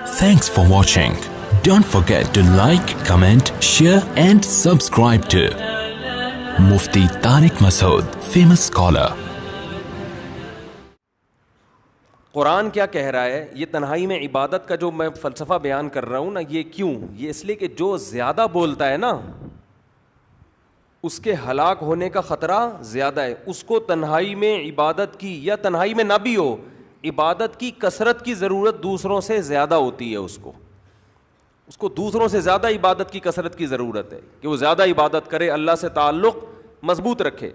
Thanks for watching. Don't forget to like, comment, share and subscribe to Mufti Tariq Masood, famous scholar. قرآن کیا کہہ رہا ہے؟ یہ تنہائی میں عبادت کا جو میں فلسفہ بیان کر رہا ہوں نا، یہ کیوں؟ یہ اس لیے کہ جو زیادہ بولتا ہے نا اس کے ہلاک ہونے کا خطرہ زیادہ ہے. اس کو تنہائی میں عبادت کی یا تنہائی میں نہ بھی ہو، عبادت کی کثرت کی ضرورت دوسروں سے زیادہ ہوتی ہے. اس کو دوسروں سے زیادہ عبادت کی کثرت کی ضرورت ہے کہ وہ زیادہ عبادت کرے، اللہ سے تعلق مضبوط رکھے.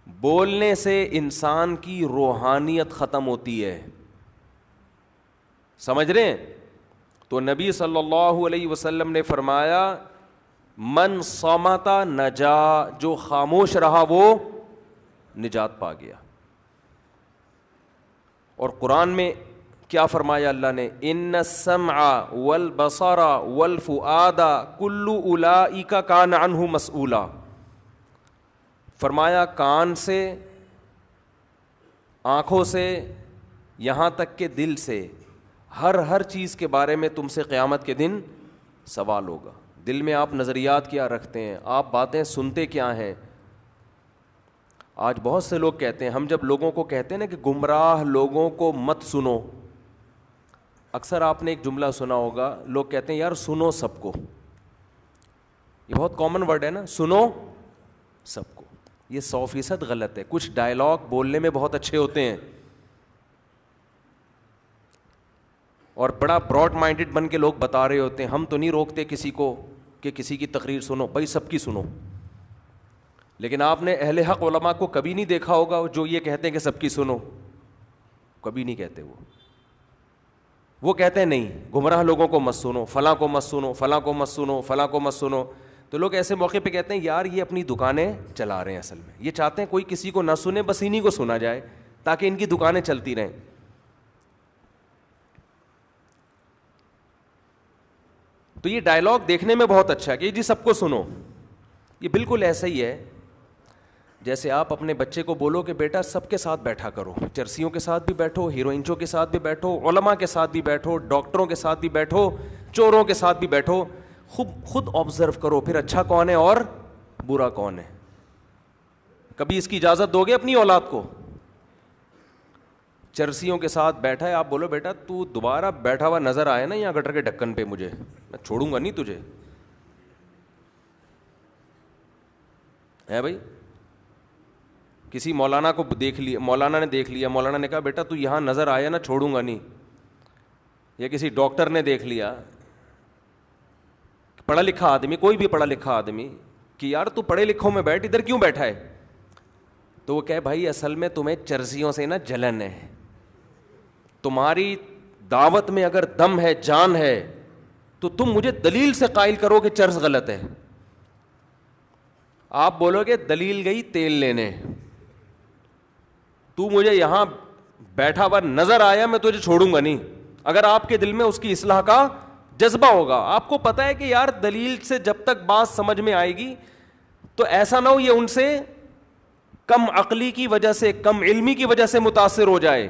بولنے سے انسان کی روحانیت ختم ہوتی ہے، سمجھ رہے ہیں؟ تو نبی صلی اللہ علیہ وسلم نے فرمایا من صمت نجا، جو خاموش رہا وہ نجات پا گیا. اور قرآن میں کیا فرمایا اللہ نے؟ ان السمع والبصر والفؤاد کل اولئک کان عنہ مسئولا. فرمایا کان سے، آنکھوں سے، یہاں تک کہ دل سے، ہر چیز کے بارے میں تم سے قیامت کے دن سوال ہوگا. دل میں آپ نظریات کیا رکھتے ہیں، آپ باتیں سنتے کیا ہیں. آج بہت سے لوگ کہتے ہیں، ہم جب لوگوں کو کہتے ہیں نا کہ گمراہ لوگوں کو مت سنو، اکثر آپ نے ایک جملہ سنا ہوگا، لوگ کہتے ہیں یار سنو سب کو. یہ بہت کامن ورڈ ہے نا، سنو سب کو. یہ 100% غلط ہے. کچھ ڈائلاگ بولنے میں بہت اچھے ہوتے ہیں اور بڑا براڈ مائنڈڈ بن کے لوگ بتا رہے ہوتے ہیں، ہم تو نہیں روکتے کسی کو کہ کسی کی تقریر سنو، بھائی سب کی سنو. لیکن آپ نے اہل حق علماء کو کبھی نہیں دیکھا ہوگا جو یہ کہتے ہیں کہ سب کی سنو، کبھی نہیں کہتے. وہ کہتے ہیں نہیں، گمراہ لوگوں کو مت سنو، فلاں کو مت سنو، فلاں کو مت سنو، فلاں کو مت سنو. تو لوگ ایسے موقع پہ کہتے ہیں یار یہ اپنی دکانیں چلا رہے ہیں، اصل میں یہ چاہتے ہیں کوئی کسی کو نہ سنے، بس انہیں کو سنا جائے تاکہ ان کی دکانیں چلتی رہیں. تو یہ ڈائلاگ دیکھنے میں بہت اچھا ہے کہ جی سب کو سنو. یہ بالکل ایسا ہی ہے جیسے آپ اپنے بچے کو بولو کہ بیٹا سب کے ساتھ بیٹھا کرو، چرسیوں کے ساتھ بھی بیٹھو، ہیروئنچوں کے ساتھ بھی بیٹھو، علماء کے ساتھ بھی بیٹھو، ڈاکٹروں کے ساتھ بھی بیٹھو، چوروں کے ساتھ بھی بیٹھو. خود آبزرو کرو پھر اچھا کون ہے اور برا کون ہے. کبھی اس کی اجازت دو گے اپنی اولاد کو؟ چرسیوں کے ساتھ بیٹھا ہے، آپ بولو بیٹا تو دوبارہ بیٹھا ہوا نظر آئے نا یہاں گٹر کے ڈھکن پہ، مجھے میں چھوڑوں گا نہیں تجھے، ہے بھائی. کسی مولانا کو دیکھ لیا، مولانا نے دیکھ لیا، مولانا نے کہا بیٹا تو یہاں نظر آیا نا چھوڑوں گا نہیں. یا کسی ڈاکٹر نے دیکھ لیا، پڑھا لکھا آدمی، کوئی بھی پڑھا لکھا آدمی، کہ یار تو پڑھے لکھوں میں بیٹھ، ادھر کیوں بیٹھا ہے؟ تو وہ کہے بھائی اصل میں تمہیں چرسیوں سے نا جلن ہے، تمہاری دعوت میں اگر دم ہے، جان ہے، تو تم مجھے دلیل سے قائل کرو کہ چرس غلط ہے. آپ بولو گے دلیل گئی تیل لینے، تو مجھے یہاں بیٹھا ہوا نظر آیا میں تجھے چھوڑوں گا نہیں. اگر آپ کے دل میں اس کی اصلاح کا جذبہ ہوگا، آپ کو پتا ہے کہ یار دلیل سے جب تک بات سمجھ میں آئے گی تو ایسا نہ ہو یہ ان سے کم عقلی کی وجہ سے، کم علمی کی وجہ سے متاثر ہو جائے.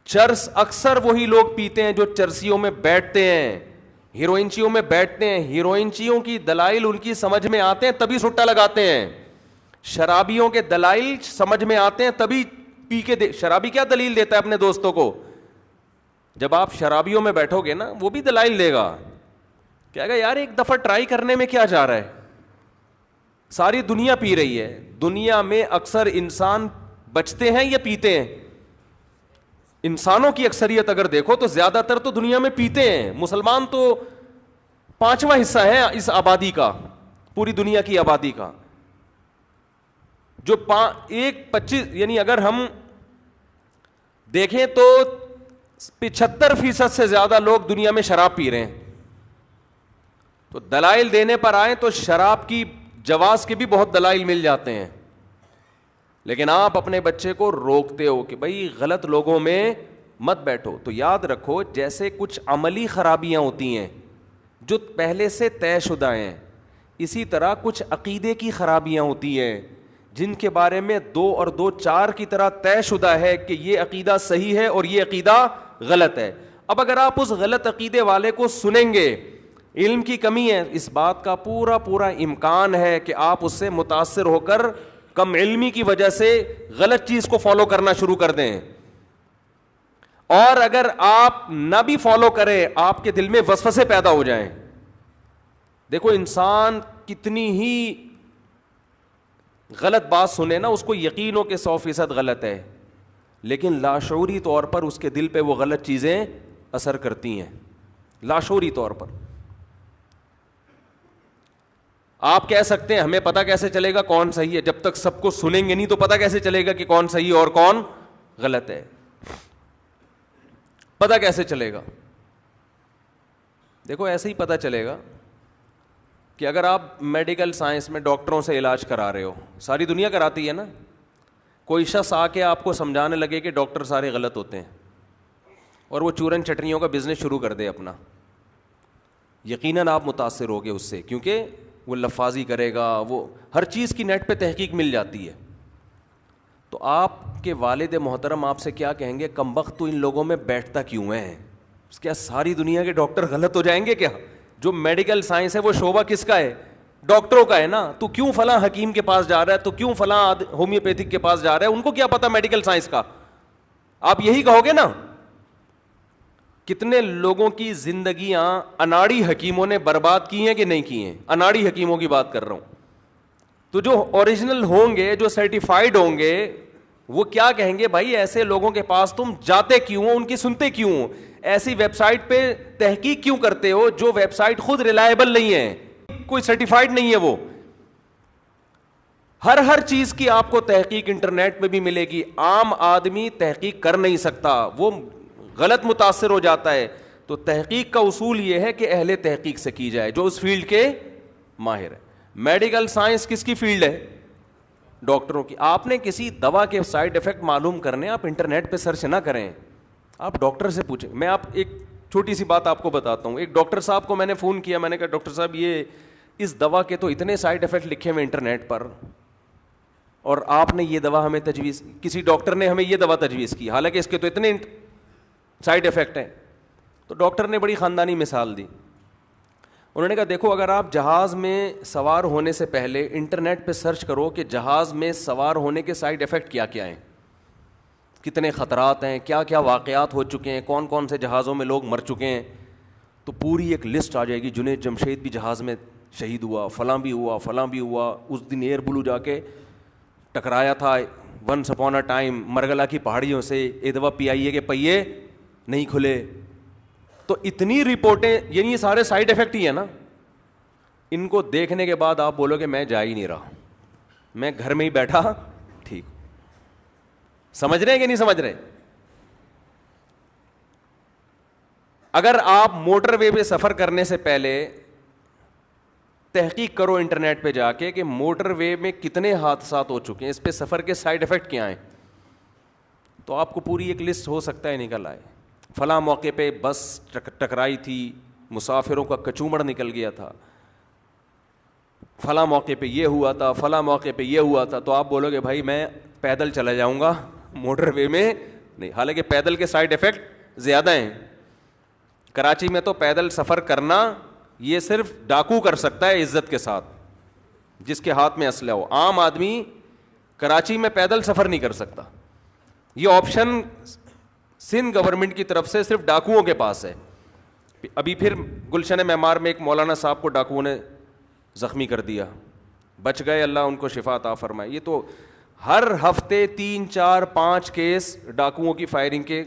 چرس اکثر وہی لوگ پیتے ہیں جو چرسیوں میں بیٹھتے ہیں، ہیروئنچیوں میں بیٹھتے ہیں. ہیروئنچیوں کی دلائل ان کی سمجھ میں آتے ہیں تبھی سٹا لگاتے ہیں. شرابیوں کے دلائل سمجھ میں آتے ہیں تبھی پی کے شرابی کیا دلیل دیتا ہے اپنے دوستوں کو؟ جب آپ شرابیوں میں بیٹھو گے نا وہ بھی دلائل دے گا، کہے گا یار ایک دفعہ ٹرائی کرنے میں کیا جا رہا ہے، ساری دنیا پی رہی ہے. دنیا میں اکثر انسان بچتے ہیں یا پیتے ہیں؟ انسانوں کی اکثریت اگر دیکھو تو زیادہ تر تو دنیا میں پیتے ہیں. مسلمان تو 5واں حصہ ہے اس آبادی کا، پوری دنیا کی آبادی کا. جو 25 یعنی اگر ہم دیکھیں تو 75% سے زیادہ لوگ دنیا میں شراب پی رہے ہیں. تو دلائل دینے پر آئیں تو شراب کی جواز کے بھی بہت دلائل مل جاتے ہیں. لیکن آپ اپنے بچے کو روکتے ہو کہ بھائی غلط لوگوں میں مت بیٹھو. تو یاد رکھو جیسے کچھ عملی خرابیاں ہوتی ہیں جو پہلے سے طے شدہ ہیں، اسی طرح کچھ عقیدے کی خرابیاں ہوتی ہیں جن کے بارے میں 2 اور 2 4 کی طرح طے شدہ ہے کہ یہ عقیدہ صحیح ہے اور یہ عقیدہ غلط ہے. اب اگر آپ اس غلط عقیدے والے کو سنیں گے, علم کی کمی ہے, اس بات کا پورا پورا امکان ہے کہ آپ اس سے متاثر ہو کر کم علمی کی وجہ سے غلط چیز کو فالو کرنا شروع کر دیں. اور اگر آپ نہ بھی فالو کریں, آپ کے دل میں وسوسے پیدا ہو جائیں. دیکھو انسان کتنی ہی غلط بات سنے نا, اس کو یقین ہو کہ 100% غلط ہے, لیکن لاشعوری طور پر اس کے دل پہ وہ غلط چیزیں اثر کرتی ہیں, لاشعوری طور پر. آپ کہہ سکتے ہیں ہمیں پتہ کیسے چلے گا کون صحیح ہے, جب تک سب کو سنیں گے نہیں تو پتہ کیسے چلے گا کہ کون صحیح اور کون غلط ہے, پتہ کیسے چلے گا؟ دیکھو ایسے ہی پتہ چلے گا کہ اگر آپ میڈیکل سائنس میں ڈاکٹروں سے علاج کرا رہے ہو, ساری دنیا کراتی ہے نا, کوئی شخص آ کے آپ کو سمجھانے لگے کہ ڈاکٹر سارے غلط ہوتے ہیں اور وہ چورن چٹنیوں کا بزنس شروع کر دے اپنا, یقیناً آپ متاثر ہوگے اس سے, کیونکہ وہ لفاظی کرے گا, وہ ہر چیز کی نیٹ پہ تحقیق مل جاتی ہے. تو آپ کے والد محترم آپ سے کیا کہیں گے, کمبخت تو ان لوگوں میں بیٹھتا کیوں ہے, کیا ساری دنیا کے ڈاکٹر غلط ہو جائیں گے کیا؟ جو میڈیکل سائنس ہے وہ شعبہ کس کا ہے؟ ڈاکٹروں کا ہے نا. تو کیوں فلاں حکیم کے پاس جا رہا ہے, تو کیوں فلاں ہومیوپیتھک کے پاس جا رہا ہے, ان کو کیا پتا میڈیکل سائنس کا؟ آپ یہی کہو گے نا. کتنے لوگوں کی زندگیاں اناڑی حکیموں نے برباد کی ہیں کہ نہیں کی ہیں؟ اناڑی حکیموں کی بات کر رہا ہوں. تو جو اوریجنل ہوں گے, جو سرٹیفائڈ ہوں گے, وہ کیا کہیں گے, بھائی ایسے لوگوں کے پاس تم جاتے کیوں ہو, ان کی سنتے کیوں ہو, ایسی ویب سائٹ پہ تحقیق کیوں کرتے ہو جو ویب سائٹ خود ریلائبل نہیں ہے, کوئی سرٹیفائڈ نہیں ہے وہ. ہر چیز کی آپ کو تحقیق انٹرنیٹ میں بھی ملے گی. عام آدمی تحقیق کر نہیں سکتا, وہ غلط متاثر ہو جاتا ہے. تو تحقیق کا اصول یہ ہے کہ اہل تحقیق سے کی جائے, جو اس فیلڈ کے ماہر ہے. میڈیکل سائنس کس کی فیلڈ ہے؟ ڈاکٹروں کی. آپ نے کسی دوا کے سائیڈ ایفیکٹ معلوم کرنے, آپ انٹرنیٹ پہ سرچ نہ کریں, آپ ڈاکٹر سے پوچھیں. میں آپ ایک چھوٹی سی بات آپ کو بتاتا ہوں. ایک ڈاکٹر صاحب کو میں نے فون کیا, میں نے کہا ڈاکٹر صاحب یہ اس دوا کے تو اتنے سائیڈ ایفیکٹ لکھے ہوئے انٹرنیٹ پر, اور آپ نے یہ دوا ہمیں تجویز, کسی ڈاکٹر نے ہمیں یہ دوا تجویز کی, حالانکہ اس کے تو اتنے سائیڈ ایفیکٹ ہیں. تو ڈاکٹر نے بڑی خاندانی مثال دی. انہوں نے کہا دیکھو, اگر آپ جہاز میں سوار ہونے سے پہلے انٹرنیٹ پہ سرچ کرو کہ جہاز میں سوار ہونے کے سائیڈ ایفیکٹ کیا کیا ہیں, کتنے خطرات ہیں, کیا کیا واقعات ہو چکے ہیں, کون کون سے جہازوں میں لوگ مر چکے ہیں, تو پوری ایک لسٹ آ جائے گی. جنید جمشید بھی جہاز میں شہید ہوا, فلاں بھی ہوا, فلاں بھی ہوا, اس دن ایئر بلو جا کے ٹکرایا تھا once upon a time Margalla کی پہاڑیوں سے, ایک دفعہ PIA کے پہیے نہیں کھلے. تو اتنی رپورٹیں, یعنی یہ سارے سائیڈ ایفیکٹ ہی ہیں نا. ان کو دیکھنے کے بعد آپ بولو کہ میں جا ہی نہیں رہا, میں گھر میں ہی بیٹھا ٹھیک. سمجھ رہے ہیں کہ نہیں سمجھ رہے؟ اگر آپ موٹر وے پہ سفر کرنے سے پہلے تحقیق کرو انٹرنیٹ پہ جا کے کہ موٹر وے میں کتنے حادثات ہو چکے ہیں, اس پہ سفر کے سائیڈ ایفیکٹ کیا ہیں, تو آپ کو پوری ایک لسٹ ہو سکتا ہے نکل آئے. فلاں موقع پہ بس ٹکرائی تھی, مسافروں کا کچومڑ نکل گیا تھا, فلاں موقع پہ یہ ہوا تھا, فلاں موقع پہ یہ ہوا تھا. تو آپ بولو گے بھائی میں پیدل چلا جاؤں گا, موٹر وے میں نہیں. حالانکہ پیدل کے سائیڈ ایفیکٹ زیادہ ہیں. کراچی میں تو پیدل سفر کرنا یہ صرف ڈاکو کر سکتا ہے عزت کے ساتھ, جس کے ہاتھ میں اسلحہ ہو. عام آدمی کراچی میں پیدل سفر نہیں کر سکتا. یہ آپشن سندھ گورنمنٹ کی طرف سے صرف ڈاکوؤں کے پاس ہے. ابھی پھر گلشن معمار میں ایک مولانا صاحب کو ڈاکوؤں نے زخمی کر دیا, بچ گئے, اللہ ان کو شفا عطا فرمائے. یہ تو ہر ہفتے 3, 4, 5 کیس ڈاکوؤں کی فائرنگ کے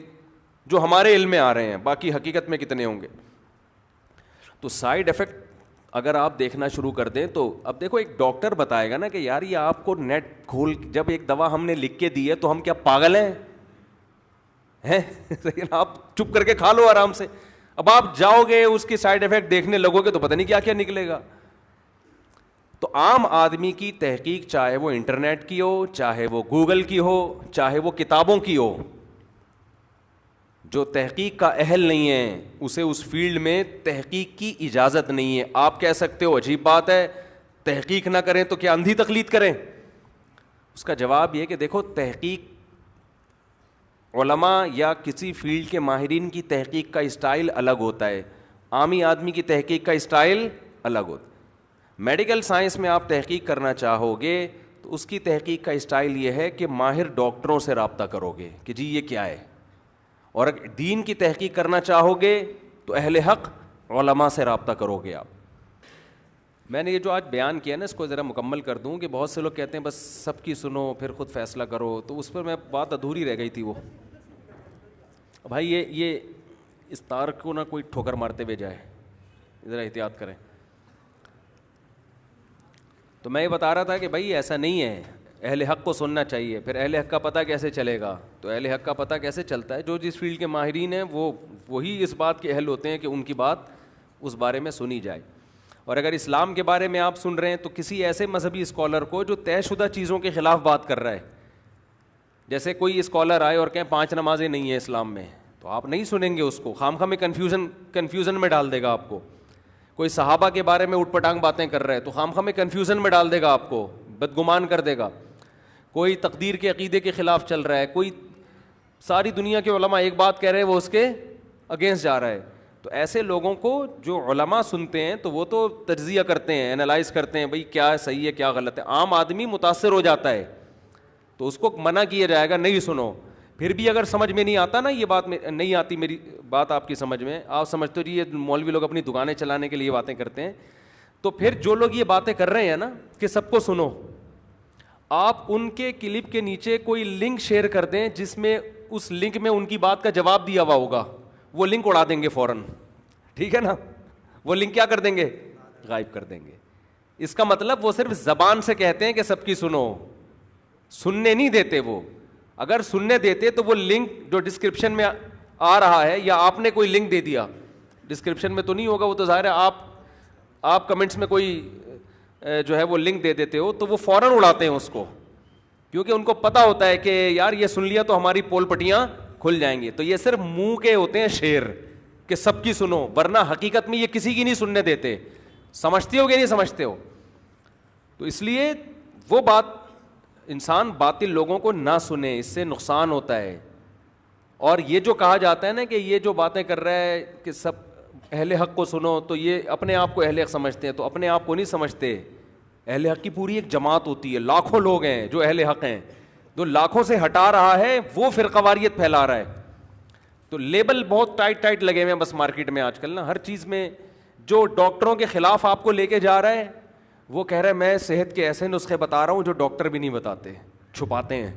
جو ہمارے علم میں آ رہے ہیں, باقی حقیقت میں کتنے ہوں گے. تو سائیڈ ایفیکٹ اگر آپ دیکھنا شروع کر دیں تو اب دیکھو ایک ڈاکٹر بتائے گا نا کہ یار یہ آپ کو نیٹ کھول, جب ایک دوا ہم نے لکھ کے دی ہے تو ہم کیا پاگل ہیں؟ آپ چپ کر کے کھا لو آرام سے. اب آپ جاؤ گے اس کی سائیڈ ایفیکٹ دیکھنے لگو گے تو پتہ نہیں کیا کیا نکلے گا. تو عام آدمی کی تحقیق, چاہے وہ انٹرنیٹ کی ہو, چاہے وہ گوگل کی ہو, چاہے وہ کتابوں کی ہو, جو تحقیق کا اہل نہیں ہے اسے اس فیلڈ میں تحقیق کی اجازت نہیں ہے. آپ کہہ سکتے ہو عجیب بات ہے, تحقیق نہ کریں تو کیا اندھی تقلید کریں؟ اس کا جواب یہ کہ دیکھو تحقیق علماء یا کسی فیلڈ کے ماہرین کی تحقیق کا اسٹائل الگ ہوتا ہے, عامی آدمی کی تحقیق کا اسٹائل الگ ہوتا ہے. میڈیکل سائنس میں آپ تحقیق کرنا چاہو گے تو اس کی تحقیق کا اسٹائل یہ ہے کہ ماہر ڈاکٹروں سے رابطہ کرو گے کہ جی یہ کیا ہے, اور اگر دین کی تحقیق کرنا چاہو گے تو اہل حق علماء سے رابطہ کرو گے آپ. میں نے یہ جو آج بیان کیا نا اس کو ذرا مکمل کر دوں کہ بہت سے لوگ کہتے ہیں بس سب کی سنو پھر خود فیصلہ کرو, تو اس پر میں بات ادھوری رہ گئی تھی. وہ بھائی یہ اس تار کو نہ کوئی ٹھوکر مارتے ہوئے جائے, ذرا احتیاط کریں. تو میں یہ بتا رہا تھا کہ بھائی ایسا نہیں ہے, اہل حق کو سننا چاہیے. پھر اہل حق کا پتہ کیسے چلے گا؟ تو اہل حق کا پتہ کیسے چلتا ہے؟ جو جس فیلڈ کے ماہرین ہیں وہی اس بات کے اہل ہوتے ہیں کہ ان کی بات اس بارے میں سنی جائے. اور اگر اسلام کے بارے میں آپ سن رہے ہیں تو کسی ایسے مذہبی اسکالر کو جو طے شدہ چیزوں کے خلاف بات کر رہا ہے, جیسے کوئی اسکالر آئے اور کہیں 5 نمازیں نہیں ہیں اسلام میں, تو آپ نہیں سنیں گے اس کو, خام میں کنفیوژن میں ڈال دے گا آپ کو. کوئی صحابہ کے بارے میں اٹھ پٹانگ باتیں کر رہا ہے تو خام میں کنفیوژن میں ڈال دے گا آپ کو, بدگمان کر دے گا. کوئی تقدیر کے عقیدے کے خلاف چل رہا ہے, کوئی ساری دنیا کے علماء ایک بات کہہ رہے ہیں وہ اس کے اگینسٹ جا رہا ہے. تو ایسے لوگوں کو جو علماء سنتے ہیں تو وہ تو تجزیہ کرتے ہیں, انالائز کرتے ہیں, بھئی کیا صحیح ہے کیا غلط ہے. عام آدمی متاثر ہو جاتا ہے تو اس کو منع کیا جائے گا نہیں سنو. پھر بھی اگر سمجھ میں نہیں آتا نا, یہ بات نہیں آتی میری بات آپ کی سمجھ میں, آپ سمجھتے ہو یہ مولوی لوگ اپنی دکانیں چلانے کے لیے باتیں کرتے ہیں, تو پھر جو لوگ یہ باتیں کر رہے ہیں نا کہ سب کو سنو, آپ ان کے کلپ کے نیچے کوئی لنک شیئر کر دیں جس میں اس لنک میں ان کی بات کا جواب دیا ہوا ہوگا, وہ لنک اڑا دیں گے فوراً. ٹھیک ہے نا, وہ لنک کیا کر دیں گے؟ غائب کر دیں گے. اس کا مطلب وہ صرف زبان سے کہتے ہیں کہ سب کی سنو, سننے نہیں دیتے. وہ اگر سننے دیتے تو وہ لنک جو ڈسکرپشن میں آ رہا ہے, یا آپ نے کوئی لنک دے دیا, ڈسکرپشن میں تو نہیں ہوگا, وہ تو ظاہر ہے آپ کمنٹس میں کوئی جو ہے وہ لنک دے دیتے ہو, تو وہ فوراً اڑاتے ہیں اس کو, کیونکہ ان کو پتہ ہوتا ہے کہ یار یہ سن لیا تو ہماری پول پٹیاں کھل جائیں گی. تو یہ صرف منہ کے ہوتے ہیں شعر کہ سب کی سنو, ورنہ حقیقت میں یہ کسی کی نہیں سننے دیتے. سمجھتے ہو کہ نہیں سمجھتے ہو؟ تو اس لیے وہ بات انسان باطل لوگوں کو نہ سنے, اس سے نقصان ہوتا ہے. اور یہ جو کہا جاتا ہے نا کہ یہ جو باتیں کر رہا ہے کہ سب اہل حق کو سنو, تو یہ اپنے آپ کو اہل حق سمجھتے ہیں. تو اپنے آپ کو نہیں سمجھتے, اہل حق کی پوری ایک جماعت ہوتی ہے, لاکھوں لوگ ہیں جو اہل حق ہیں. جو لاکھوں سے ہٹا رہا ہے وہ فرقواریت پھیلا رہا ہے. تو لیبل بہت ٹائٹ لگے ہوئے ہیں بس مارکیٹ میں آج کل نا, ہر چیز میں. جو ڈاکٹروں کے خلاف آپ کو لے کے جا رہا ہے وہ کہہ رہا ہے میں صحت کے ایسے نسخے بتا رہا ہوں جو ڈاکٹر بھی نہیں بتاتے, چھپاتے ہیں,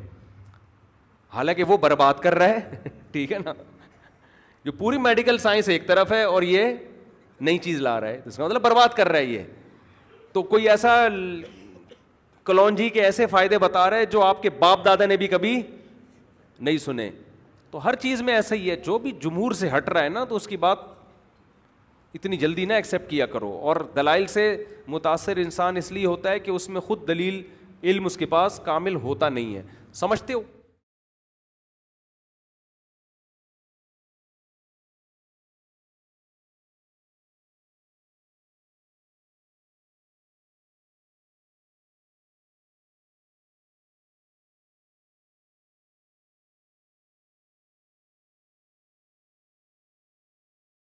حالانکہ وہ برباد کر رہا ہے. ٹھیک ہے نا, جو پوری میڈیکل سائنس ایک طرف ہے اور یہ نئی چیز لا رہا ہے, اس کا مطلب برباد کر رہا ہے یہ. تو کوئی ایسا کلونجی کے ایسے فائدے بتا رہا ہے جو آپ کے باپ دادا نے بھی کبھی نہیں سنے. تو ہر چیز میں ایسا ہی ہے, جو بھی جمہور سے ہٹ رہا ہے نا تو اس کی بات اتنی جلدی نہ ایکسیپٹ کیا کرو. اور دلائل سے متاثر انسان اس لیے ہوتا ہے کہ اس میں خود دلیل علم اس کے پاس کامل ہوتا نہیں ہے. سمجھتے ہو؟